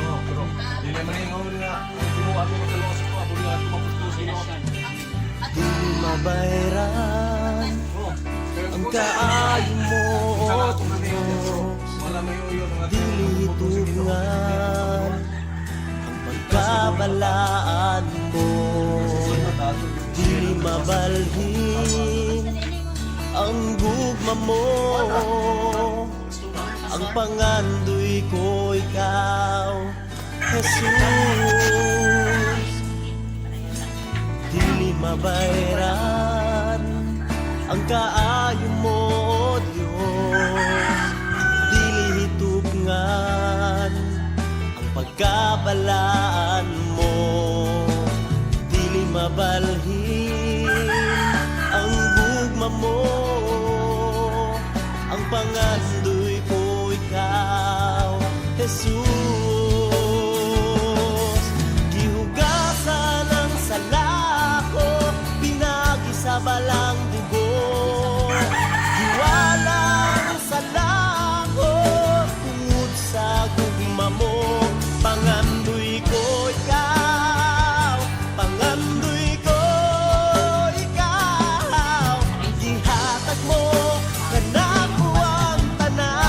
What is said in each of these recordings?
Oh, pero dili man ingon nga tinuwa mo magdalo sa ko nga tumapos sino. Di mabayran ang kaayo mo o Diyos. Wala may uyo nga Dili tungan ang pagkabalaan mo. Dili mabalhin ang gugma mo. Ang pangandoy ko ikaw, Jesus. Dili mabayran ang kaayo mo, O Diyos. Dili hitugnan ang pagkabalaan mo. Dili mabalhin ang gugma mo. Ang pangandoy ko ikaw, Jesus. Gihugasan ang sala ko, pinagi sa balang dugo. Giwalang sala ko, tungod sa gugma mo. Pangandoy ko ikaw, pangandoy ko ikaw. Gihatag mo kanako ang tanan.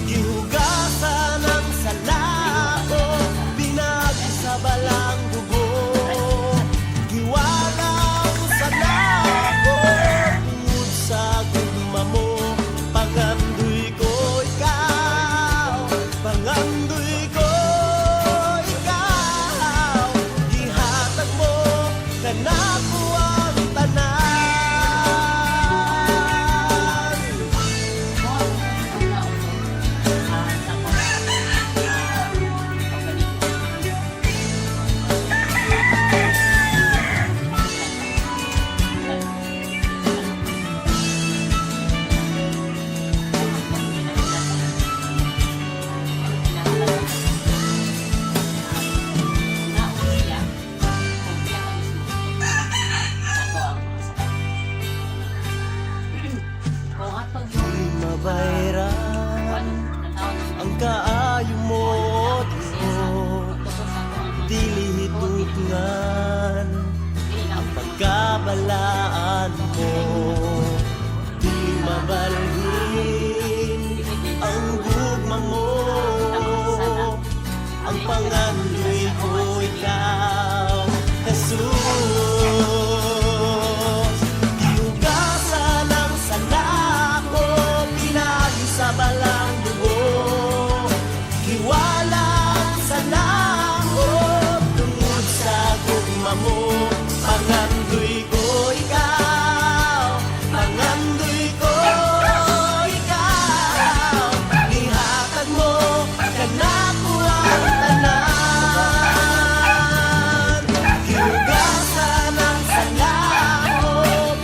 Gihugasan ang sala ko, pinagi sa balang dugo. Giwalang sala ko, tungod sa gugma mo. Pangandoy ko ikaw, pangandoy ko ikaw. Gihatag mo kanako ang tanan. Di mabayran ang kaayo mo, O Diyos. Dili hitugnan ang pagkabalaan mo. Dili mabalhin ang gugma mo. Ang pangandoy ko ikaw, Jesus. Gihugasan ang sala ko, pinagi sa balang dugo. Giwalang sala ko, tungod sa gugma mo. Pangandoy ko ikaw, pangandoy ko ikaw. Ihatag mo kanako ang tanan. Gihugasan ang sala ko,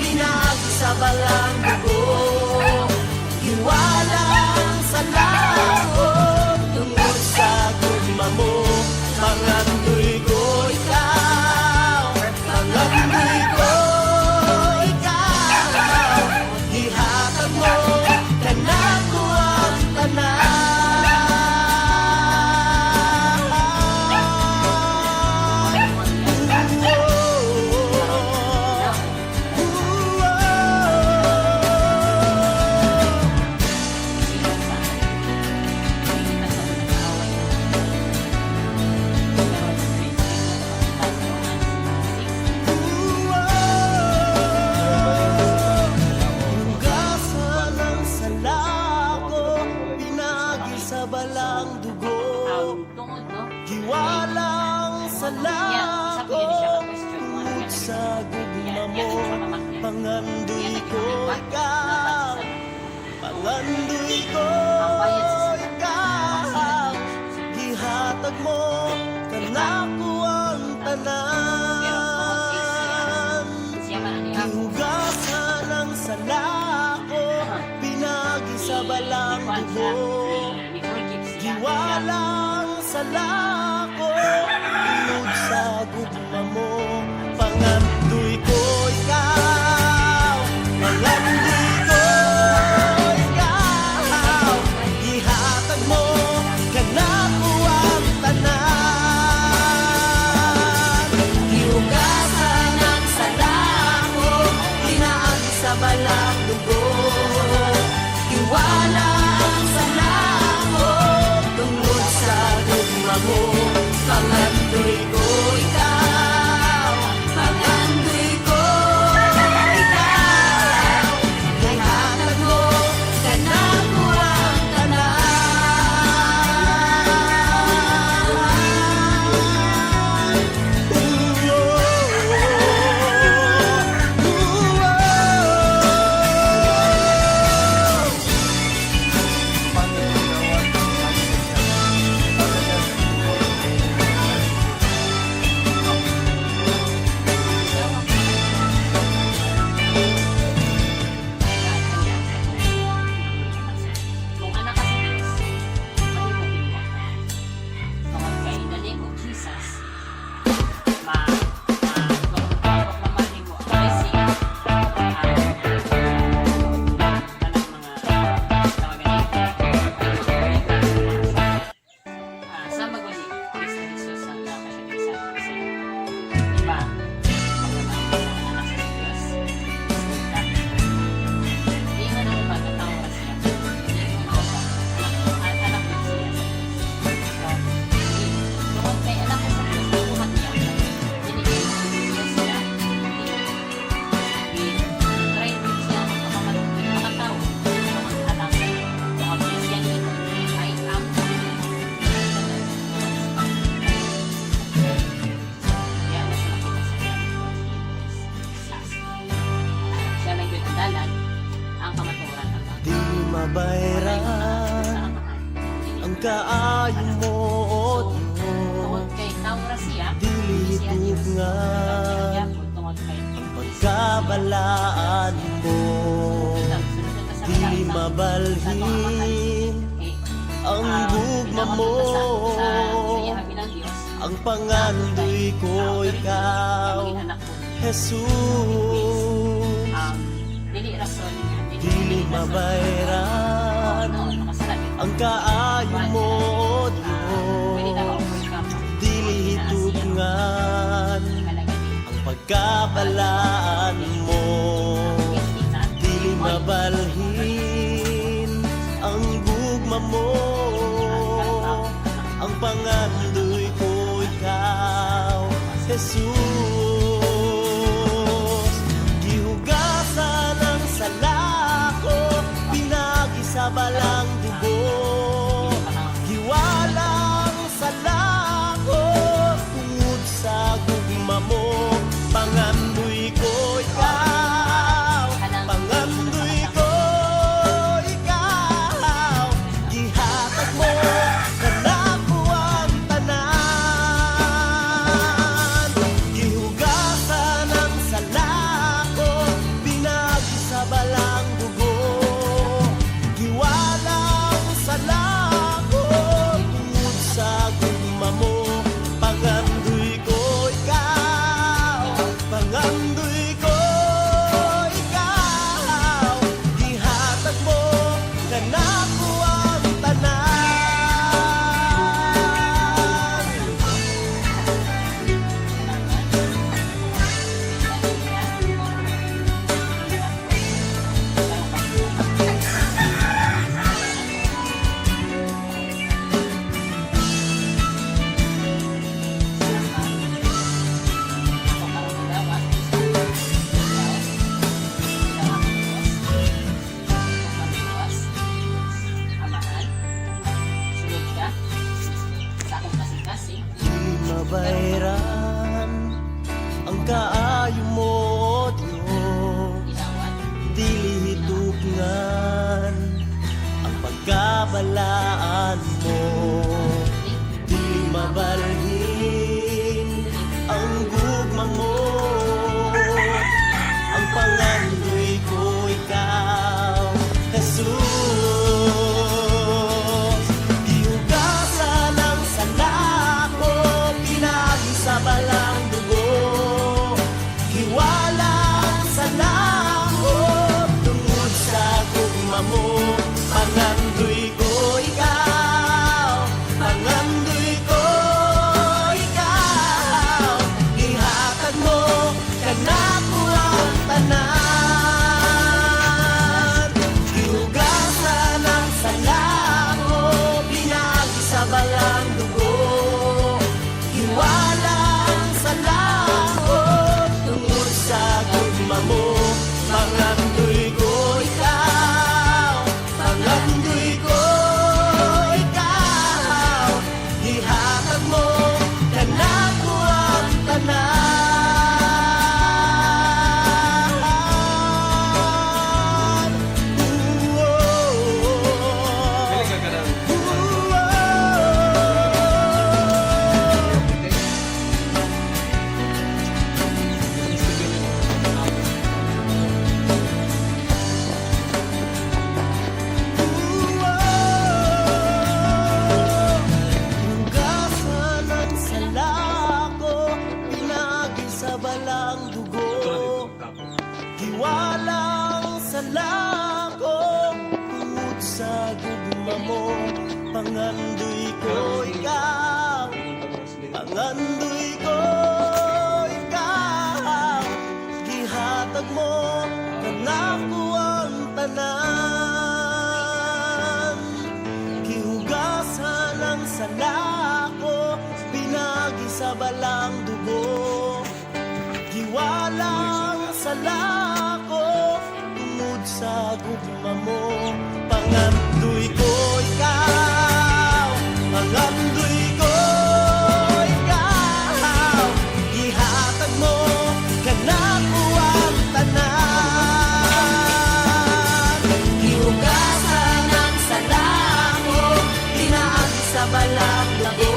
pinagi sa balang dugo. Giwalang sala ko, tungod sa gugma mo. Pangandoy ko ikaw, pangandoy ko ikaw. Ihatag mo kanako ang Hugasan ang sala ko, pinagi sa balang dugo. Tungod, no? Giwalang sala ko, tungod sa gugma mo. Pangandoy ko ikaw, pangandoy ko ikaw. Gihatag mo kanako ang tanan. Gihugasan ang sala ko, pinagi sa balang dugo. Giwalang sala ko, tungod sa gugma mo. Pangandoy ko ikaw, pangandoy ko ikaw. walang dugo. Tiwala ang sala ko, tungkol sa dugma mo. Pangandoy ko ikaw, pangandoy ko ikaw. Ihatag mo, kanang ko ang Kung anak ka sa Diyos, mahimugin mo. Tungod kay in the name of Jesus, mamahalin mo ang blessing, tanang mga tawagan sa maguli, Kristo Jesus ang nakasagay sa atin. Diba? Anak sa Diyos. Hindi nga naman pagkatao ka siya. Hindi mo ba anak mo siya. Tungkol kay anak ko sa Diyos, nakuha niya. Binigay mo siya. Try mo siya makatao. Mga anak. Tungkol kay siya nito, I am kaya mas makita sa kanya. Siya may gano'n ang kamaturan ng mga Di mabayran ang kaayo mo, O tungod Diyos. kay Taura siya, Dili siya Diyos. tugngan Tungod kay pagkabalaan mo. Dili mabalhin ang gugma mo. Ang pangandoy ko ikaw, Jesus. Dili rason Dili mabayran ang kaayo mo, O Diyos. Dili tugngan ang pagkabalaan mo. Dili mabalhin ang gugma mo. Ang pangandoy ko ikaw, Jesus. Gihugasan ang sala ko, pinagisabalang dugo. Hiwalang sala ko, tungod sa gugma mo. Pangandoy ko ikaw. salako tungod sa gugma mo. Pangandoy ko ikaw, pangandoy ko ikaw. Gihatag mo kanako ang tanan. Gihugasan ang salako, pinagi sa balang dugo. Giwalang salako tungod sa gugma mo. Pangandoy ko ikaw, pangandoy ko ikaw. Ihatag mo kanako ang tanan. Gihugasan ang salako, pinaagi sa balang dugo.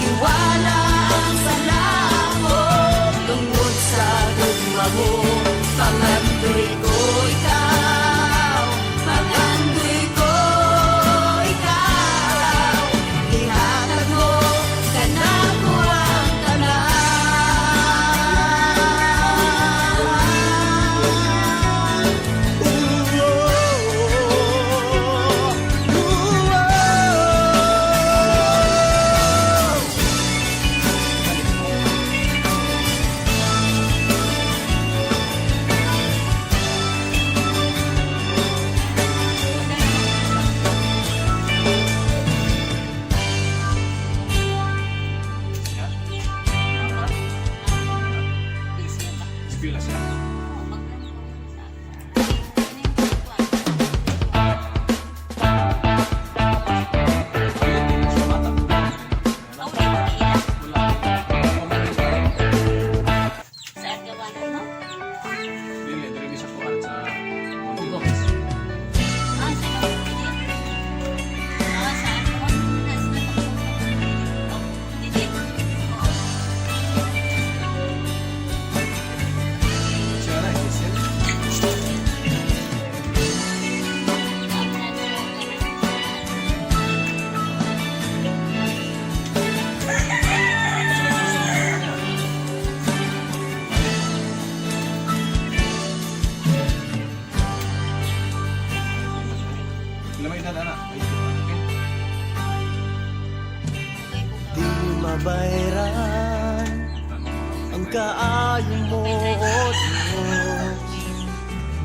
Giwala ang salako tungod sa gugma mo. Pangandoy ko ikaw, pangandoy ko ikaw. Ihatag mo kanako ang Pila siya. Dili, dire bisa kuan sa siya na isin. Lamay na na. di mabayran ang kaayo mo, O Diyos.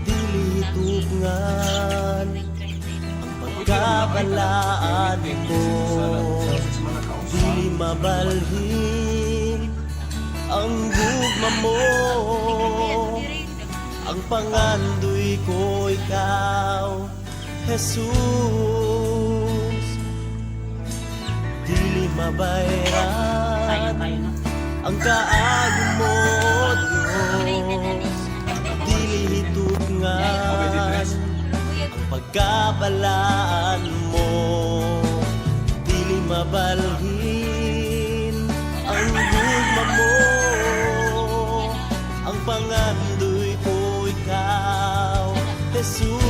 Dili tugnan ang pagkabalaan mo. Dili mabalhin ang gugma mo. Ang pangandoy ko ikaw, Jesus. Dili mabayran ang kaayo mo, Diyos. Dili tugnan ang pagkabalaan mo. Dili mabalhin ang gugma mo. Ang pangandoy ko ikaw, Jesus.